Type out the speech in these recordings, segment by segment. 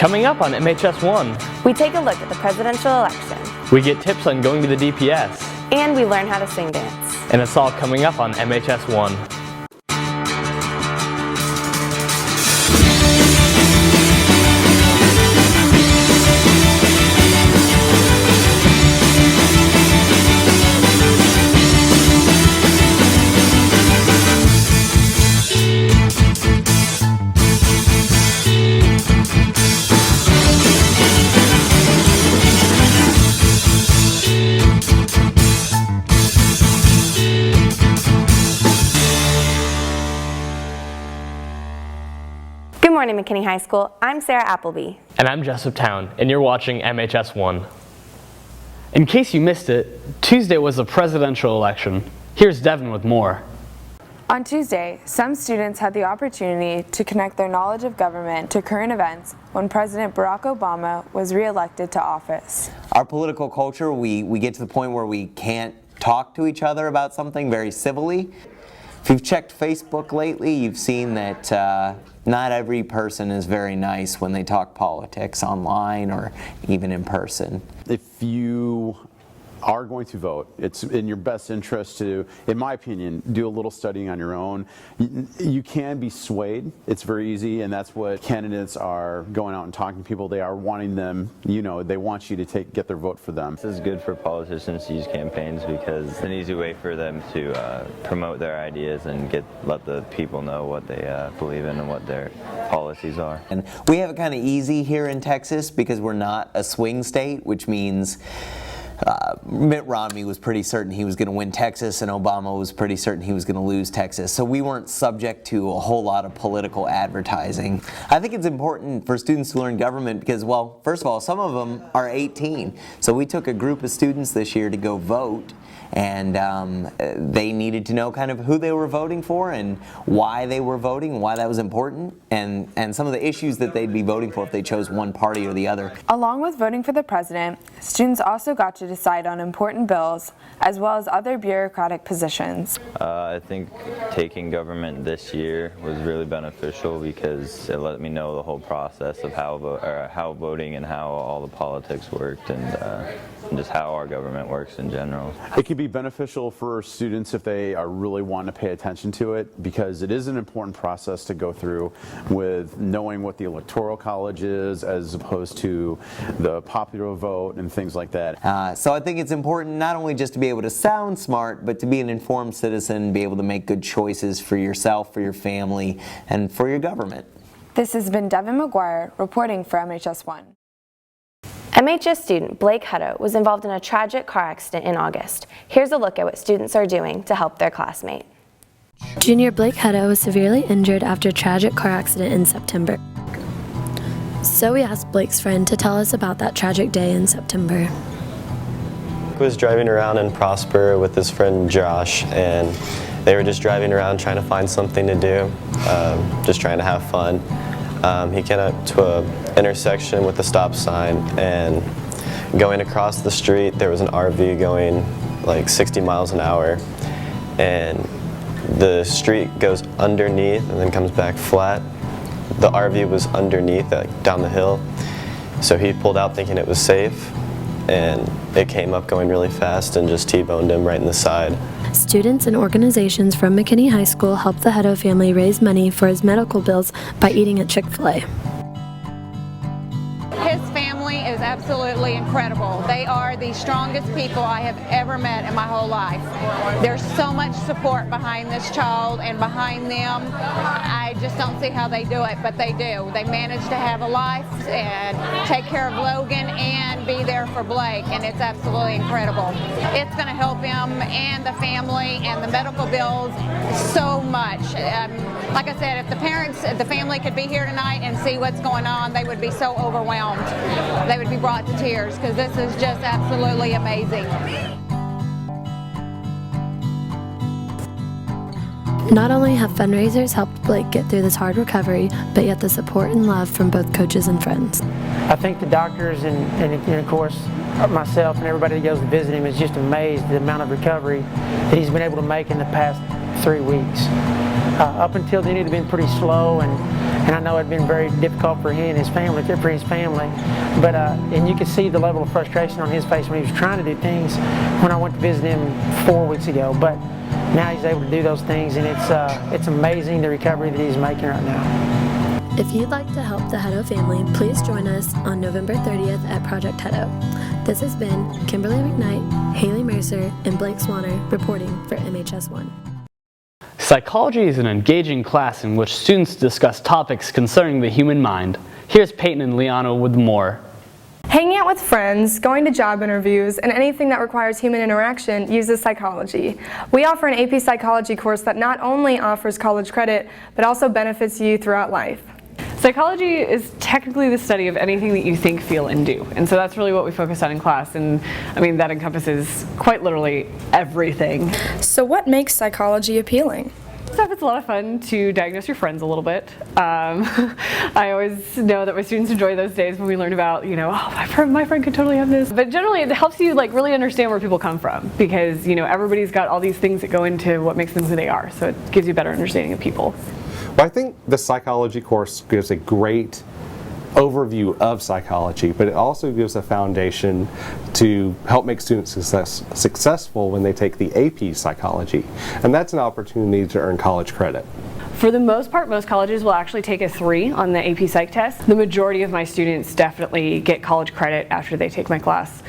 Coming up on MHS1, we take a look at the presidential election. we get tips on going to the DPS. And we learn how to sing dance. And it's all coming up on MHS1. Good morning, McKinney High School. I'm Sarah Appleby. And I'm Jessup Town, and you're watching MHS1. In case you missed it, Tuesday was the presidential election. Here's Devin with more. On Tuesday, some students had the opportunity to connect their knowledge of government to current events when President Barack Obama was re-elected to office. Our political culture, we get to the point where we can't talk to each other about something very civilly. If you've checked Facebook lately, you've seen that not every person is very nice when they talk politics online or even in person. If you are going to vote, it's in your best interest to, in my opinion, do a little studying on your own. You can be swayed. It's very easy, and that's what candidates are going out and talking to people. They are wanting them, they want you to get their vote for them. This is good for politicians to use campaigns because it's an easy way for them to promote their ideas and let the people know what they believe in and what their policies are. And we have it kind of easy here in Texas because we're not a swing state, which means Mitt Romney was pretty certain he was going to win Texas, and Obama was pretty certain he was going to lose Texas. So we weren't subject to a whole lot of political advertising. I think it's important for students to learn government because, well, first of all, some of them are 18. So we took a group of students this year to go vote, and they needed to know kind of who they were voting for and why they were voting, why that was important, and some of the issues that they'd be voting for if they chose one party or the other. Along with voting for the president, students also got to decide on important bills as well as other bureaucratic positions. I think taking government this year was really beneficial because it let me know the whole process of how voting and how all the politics worked and just how our government works in general. It can be beneficial for students if they are really wanting to pay attention to it because it is an important process to go through with knowing what the electoral college is as opposed to the popular vote and things like that. So I think it's important not only just to be able to sound smart, but to be an informed citizen, be able to make good choices for yourself, for your family, and for your government. This has been Devin McGuire reporting for MHS1. MHS student Blake Hutto was involved in a tragic car accident in August. Here's a look at what students are doing to help their classmate. Junior Blake Hutto was severely injured after a tragic car accident in September. So we asked Blake's friend to tell us about that tragic day in September. Blake was driving around in Prosper with his friend Josh, and they were just driving around trying to find something to do, just trying to have fun. He came up to an intersection with a stop sign, and going across the street there was an RV going like 60 miles an hour, and the street goes underneath and then comes back flat. The RV was underneath, down the hill, so he pulled out thinking it was safe, and it came up going really fast and just T-boned him right in the side. Students and organizations from McKinney High School helped the Hutto family raise money for his medical bills by eating at Chick-fil-A. His family is absolutely incredible. They are the strongest people I have ever met in my whole life. There's so much support behind this child and behind them. I just don't see how they do it, but they do. They manage to have a life and take care of Logan and be there for Blake, and it's absolutely incredible. It's going to help him and the family and the medical bills so much. Like I said, if the family could be here tonight and see what's going on, they would be so overwhelmed. They would be brought to tears because this is just absolutely amazing. Not only have fundraisers helped Blake get through this hard recovery, but yet the support and love from both coaches and friends. I think the doctors and of course myself and everybody that goes to visit him is just amazed at the amount of recovery that he's been able to make in the past 3 weeks. Up until then, it had been pretty slow, and I know it had been very difficult for him and his family, But and you could see the level of frustration on his face when he was trying to do things when I went to visit him 4 weeks ago. But now he's able to do those things, and it's amazing the recovery that he's making right now. If you'd like to help the Hutto family, please join us on November 30th at Project Hutto. This has been Kimberly McKnight, Haley Mercer, and Blake Swanner reporting for MHS1. Psychology is an engaging class in which students discuss topics concerning the human mind. Here's Peyton and Liana with more. Hanging out with friends, going to job interviews, and anything that requires human interaction uses psychology. We offer an AP Psychology course that not only offers college credit, but also benefits you throughout life. Psychology is technically the study of anything that you think, feel, and do. And so that's really what we focus on in class. And I mean, that encompasses quite literally everything. So what makes psychology appealing? It's a lot of fun to diagnose your friends a little bit. I always know that my students enjoy those days when we learn about, oh, my friend could totally have this. But generally it helps you really understand where people come from, because everybody's got all these things that go into what makes them who they are. So it gives you a better understanding of people. Well, I think the psychology course gives a great overview of psychology, but it also gives a foundation to help make students successful when they take the AP Psychology. And that's an opportunity to earn college credit. For the most part, most colleges will actually take a 3 on the AP Psych test. The majority of my students definitely get college credit after they take my class.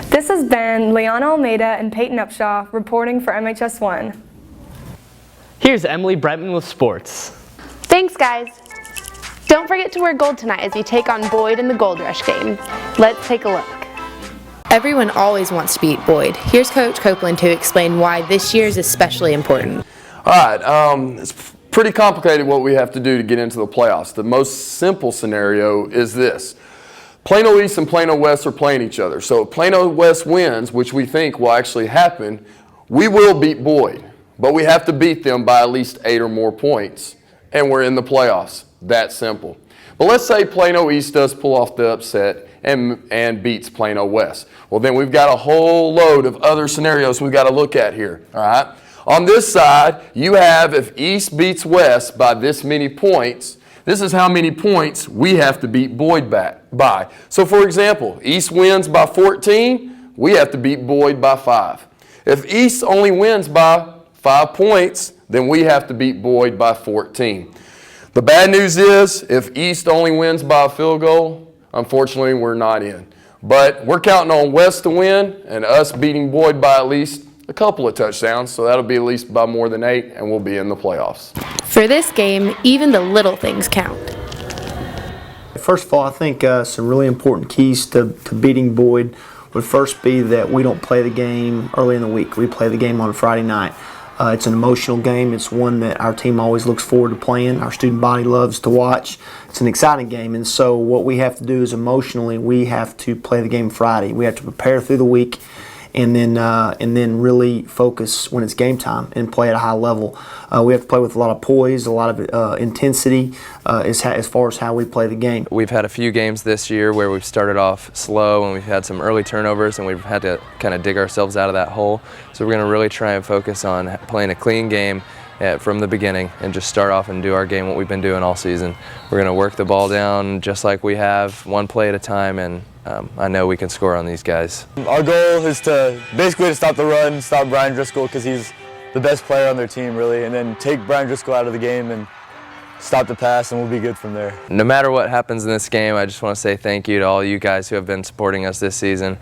This has been Liana Almeida and Peyton Upshaw reporting for MHS1. Here's Emily Brentman with sports. Thanks, guys. Don't forget to wear gold tonight as you take on Boyd in the Gold Rush game. Let's take a look. Everyone always wants to beat Boyd. Here's Coach Copeland to explain why this year is especially important. All right, it's pretty complicated what we have to do to get into the playoffs. The most simple scenario is this. Plano East and Plano West are playing each other. So if Plano West wins, which we think will actually happen, we will beat Boyd. But we have to beat them by at least 8 or more points, and we're in the playoffs. That simple. But let's say Plano East does pull off the upset and beats Plano West. Well, then we've got a whole load of other scenarios we've got to look at here. All right. On this side, you have if East beats West by this many points, this is how many points we have to beat Boyd by. So, for example, East wins by 14, we have to beat Boyd by 5. If East only wins by 5 points, then we have to beat Boyd by 14. The bad news is, if East only wins by a field goal, unfortunately we're not in. But we're counting on West to win and us beating Boyd by at least a couple of touchdowns, so that'll be at least by more than 8, and we'll be in the playoffs. For this game, even the little things count. First of all, I think some really important keys to beating Boyd would first be that we don't play the game early in the week. We play the game on Friday night. It's an emotional game. It's one that our team always looks forward to playing. Our student body loves to watch. It's an exciting game, and so what we have to do is emotionally we have to play the game Friday. We have to prepare through the week, and then really focus when it's game time and play at a high level. We have to play with a lot of poise, a lot of intensity as far as how we play the game. We've had a few games this year where we've started off slow and we've had some early turnovers and we've had to kind of dig ourselves out of that hole. So we're going to really try and focus on playing a clean game from the beginning and just start off and do our game what we've been doing all season. We're going to work the ball down just like we have, one play at a time, and I know we can score on these guys. Our goal is to basically stop the run, stop Brian Driscoll because he's the best player on their team really, and then take Brian Driscoll out of the game and stop the pass, and we'll be good from there. No matter what happens in this game, I just want to say thank you to all you guys who have been supporting us this season.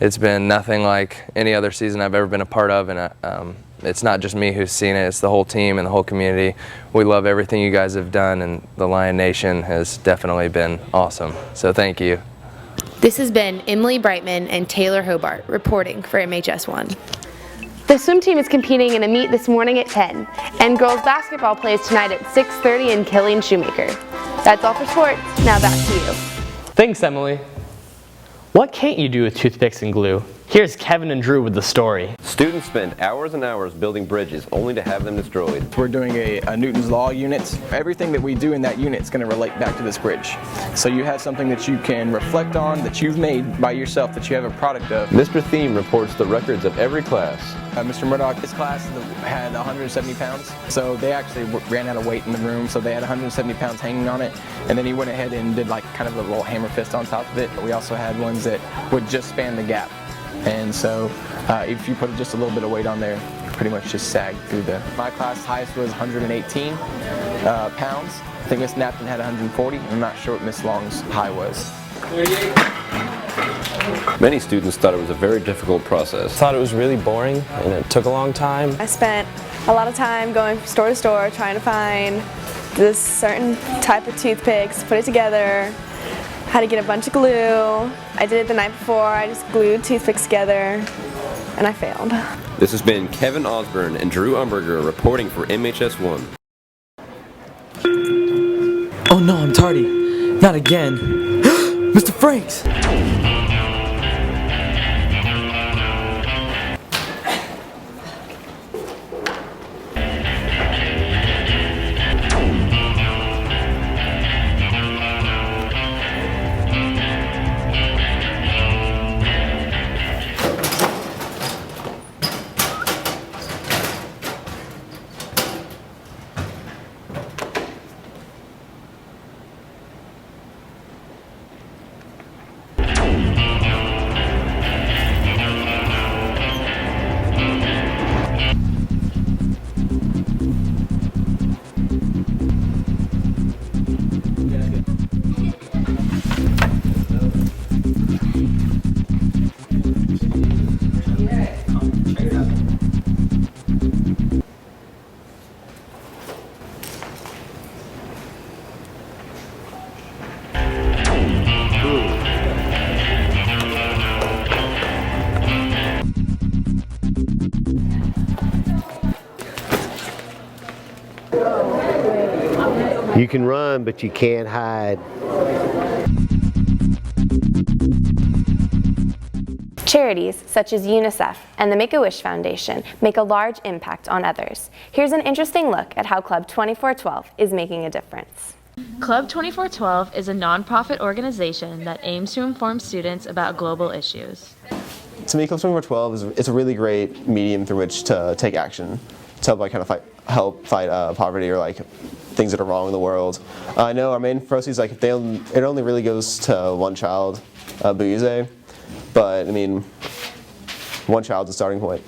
It's been nothing like any other season I've ever been a part of, and it's not just me who's seen it, it's the whole team and the whole community. We love everything you guys have done, and the Lion Nation has definitely been awesome. So thank you. This has been Emily Brightman and Taylor Hobart reporting for MHS1. The swim team is competing in a meet this morning at 10, and girls basketball plays tonight at 6:30 in Killian Shoemaker. That's all for sports. Now back to you. Thanks, Emily. What can't you do with toothpicks and glue? Here's Kevin and Drew with the story. Students spend hours and hours building bridges only to have them destroyed. We're doing a Newton's Law unit. Everything that we do in that unit is going to relate back to this bridge. So you have something that you can reflect on, that you've made by yourself, that you have a product of. Mr. Thiem reports the records of every class. Mr. Murdoch, his class had 170 pounds, so they actually ran out of weight in the room, so they had 170 pounds hanging on it, and then he went ahead and did like kind of a little hammer fist on top of it. We also had ones that would just span the gap, and so if you put just a little bit of weight on there, pretty much just sag through the. My class highest was 118 pounds. I think Miss Napton had 140. I'm not sure what Miss Long's high was. 38. Many students thought it was a very difficult process. Thought it was really boring and it took a long time. I spent a lot of time going from store to store trying to find this certain type of toothpicks, put it together, had to get a bunch of glue. I did it the night before, I just glued toothpicks together, and I failed. This has been Kevin Osborne and Drew Umberger reporting for MHS1. Oh no, I'm tardy. Not again. Mr. Franks! You can run, but you can't hide. Charities such as UNICEF and the Make-A-Wish Foundation make a large impact on others. Here's an interesting look at how Club 2412 is making a difference. Club 2412 is a nonprofit organization that aims to inform students about global issues. To me, Club 2412 is a really great medium through which to take action to help fight poverty or things that are wrong in the world. I know our main proceeds, it only really goes to one child, Bouze, but I mean, one child's a starting point.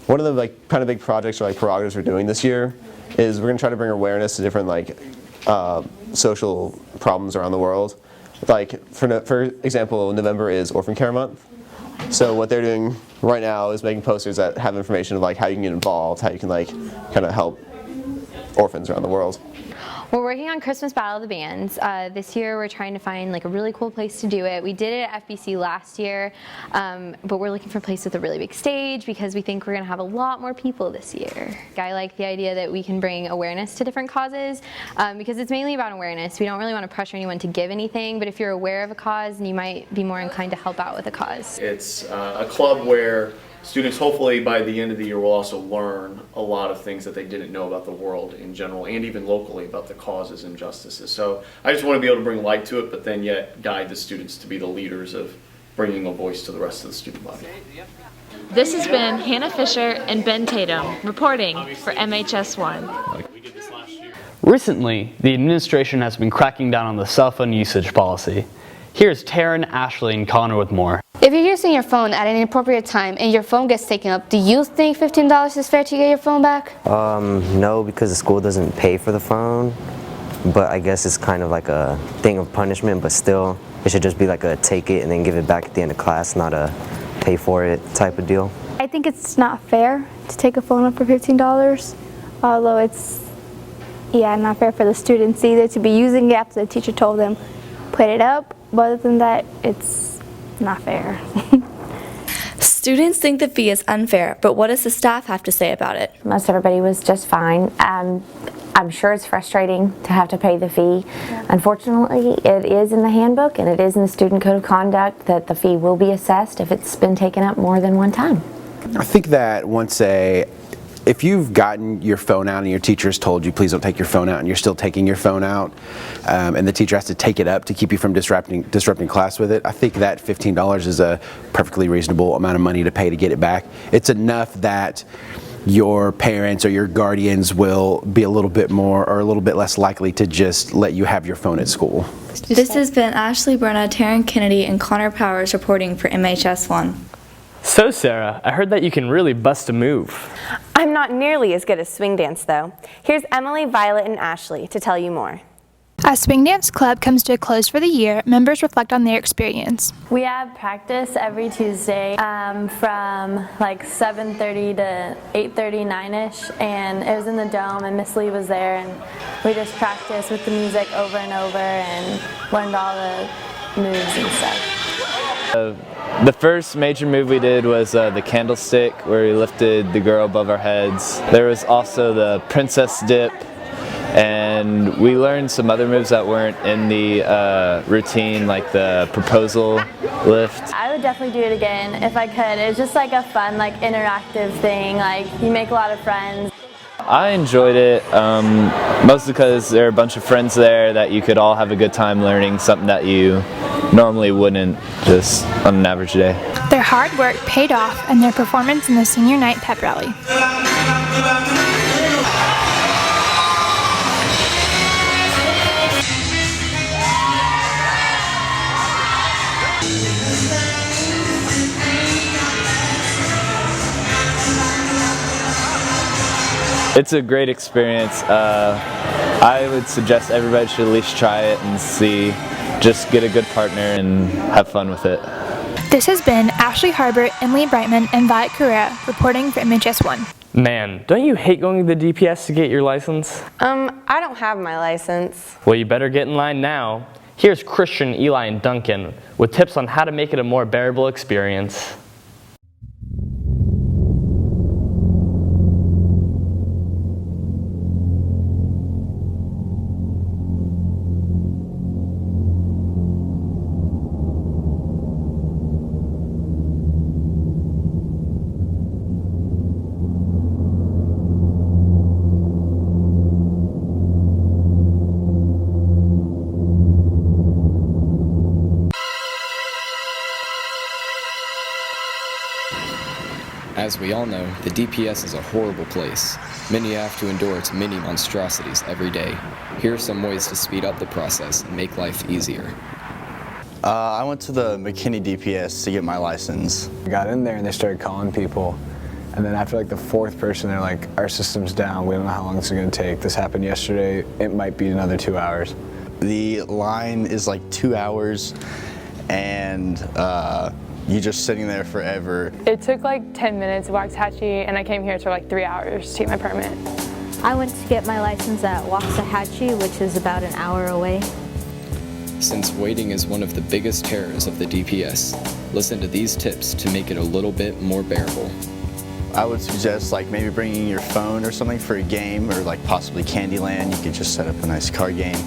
One of the kind of big projects or prerogatives we're doing this year is we're going to try to bring awareness to different social problems around the world. For example, November is Orphan Care Month. So what they're doing right now is making posters that have information of how you can get involved, how you can kind of help orphans around the world. We're working on Christmas Battle of the Bands. This year we're trying to find a really cool place to do it. We did it at FBC last year, but we're looking for a place with a really big stage because we think we're going to have a lot more people this year. I like the idea that we can bring awareness to different causes because it's mainly about awareness. We don't really want to pressure anyone to give anything, but if you're aware of a cause, you might be more inclined to help out with a cause. It's a club where students, hopefully by the end of the year, will also learn a lot of things that they didn't know about the world in general and even locally about the causes and injustices. So I just want to be able to bring light to it, but then yet guide the students to be the leaders of bringing a voice to the rest of the student body. This has been Hannah Fisher and Ben Tatum reporting for MHS1. Recently, the administration has been cracking down on the cell phone usage policy. Here's Taryn, Ashley, and Connor with more. If you're using your phone at an inappropriate time and your phone gets taken up, do you think $15 is fair to get your phone back? No, because the school doesn't pay for the phone, but I guess it's kind of like a thing of punishment, but still, it should just be like a take it and then give it back at the end of class, not a pay for it type of deal. I think it's not fair to take a phone up for $15, although it's, not fair for the students either to be using it after the teacher told them put it up, but other than that, it's not fair. Students think the fee is unfair, but what does the staff have to say about it? Most everybody was just fine. I'm sure it's frustrating to have to pay the fee. Unfortunately, it is in the handbook and it is in the student code of conduct that the fee will be assessed if it's been taken up more than one time. I think that if you've gotten your phone out and your teacher has told you please don't take your phone out and you're still taking your phone out and the teacher has to take it up to keep you from disrupting class with it, I think that $15 is a perfectly reasonable amount of money to pay to get it back. It's enough that your parents or your guardians will be a little bit more or a little bit less likely to just let you have your phone at school. This has been Ashley Brenna, Taryn Kennedy, and Connor Powers reporting for MHS1. So Sarah, I heard that you can really bust a move. I'm not nearly as good as swing dance though. Here's Emily, Violet, and Ashley to tell you more. As Swing Dance Club comes to a close for the year, members reflect on their experience. We have practice every Tuesday from like 7:30 to 8:30, 9-ish, and it was in the Dome and Miss Lee was there and we just practiced with the music over and over and learned all the moves and stuff. The first major move we did was the candlestick, where we lifted the girl above our heads. There was also the princess dip, and we learned some other moves that weren't in the routine, like the proposal lift. I would definitely do it again if I could. It's just like a fun, like interactive thing. Like you make a lot of friends. I enjoyed it, mostly because there are a bunch of friends there that you could all have a good time learning something that you normally wouldn't just on an average day. Their hard work paid off in their performance in the senior night pep rally. It's a great experience. I would suggest everybody should at least try it and see. Just get a good partner and have fun with it. This has been Ashley Harbert, Emily Brightman, and Violet Correa reporting for MHS1. Man, don't you hate going to the DPS to get your license? I don't have my license. Well, you better get in line now. Here's Christian, Eli, and Duncan with tips on how to make it a more bearable experience. As we all know, the DPS is a horrible place. Many have to endure its many monstrosities every day. Here are some ways to speed up the process and make life easier. I went to the McKinney DPS to get my license. I got in there and they started calling people. And then after like the fourth person, they're like, our system's down, we don't know how long this is gonna take. This happened yesterday, it might be another 2 hours. The line is like 2 hours and you're just sitting there forever. It took like 10 minutes at Waxahachie and I came here for like 3 hours to get my permit. I went to get my license at Waxahachie, which is about an hour away. Since waiting is one of the biggest terrors of the DPS, listen to these tips to make it a little bit more bearable. I would suggest like maybe bringing your phone or something for a game, or like possibly Candyland. You could just set up a nice card game.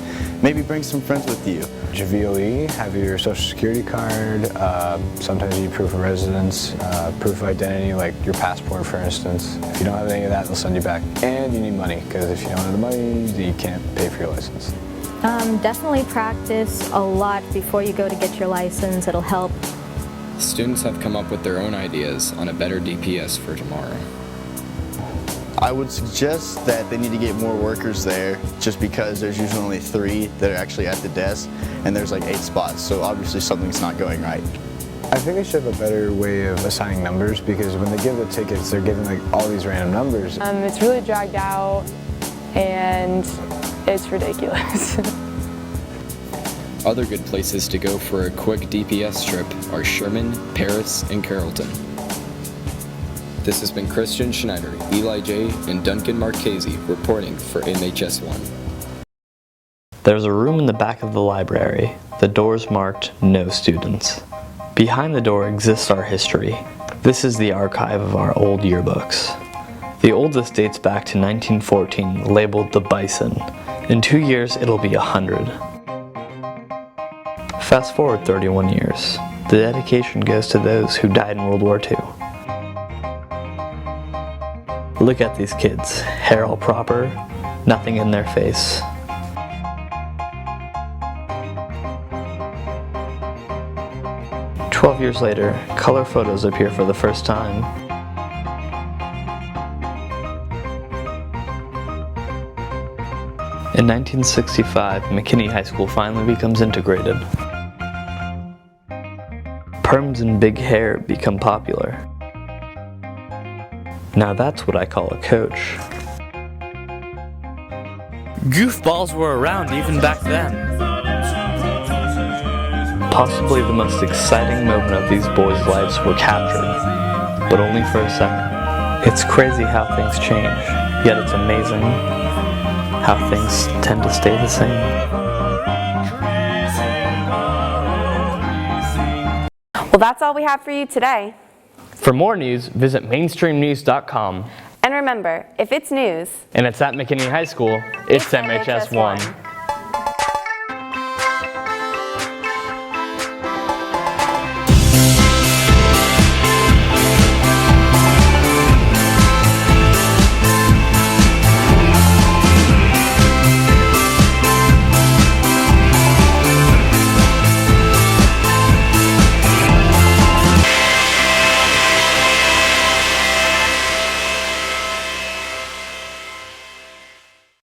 Maybe bring some friends with you. Your VOE, have your social security card, sometimes you need proof of residence, proof of identity, like your passport for instance. If you don't have any of that, they'll send you back. And you need money, because if you don't have the money, you can't pay for your license. Definitely practice a lot before you go to get your license. It'll help. Students have come up with their own ideas on a better DPS for tomorrow. I would suggest that they need to get more workers there, just because there's usually only 3 that are actually at the desk, and there's like 8 spots, so obviously something's not going right. I think they should have a better way of assigning numbers, because when they give the tickets, they're giving like all these random numbers. It's really dragged out and it's ridiculous. Other good places to go for a quick DPS trip are Sherman, Paris, and Carrollton. This has been Christian Schneider, Eli J., and Duncan Marchese reporting for MHS1. There's a room in the back of the library. The door's marked "No Students." Behind the door exists our history. This is the archive of our old yearbooks. The oldest dates back to 1914, labeled the Bison. In 2 years, it'll be 100. Fast forward 31 years. The dedication goes to those who died in World War II. Look at these kids, hair all proper, nothing in their face. "12 years later, color photos appear for the first time. In 1965, McKinney High School finally becomes integrated. Perms and big hair become popular. Now that's what I call a coach. Goofballs were around even back then. Possibly the most exciting moment of these boys' lives were captured, but only for a second. It's crazy how things change, yet it's amazing how things tend to stay the same. Well, that's all we have for you today. For more news, visit mainstreamnews.com. And remember, if it's news, And it's at McKinney High School, it's MHS1.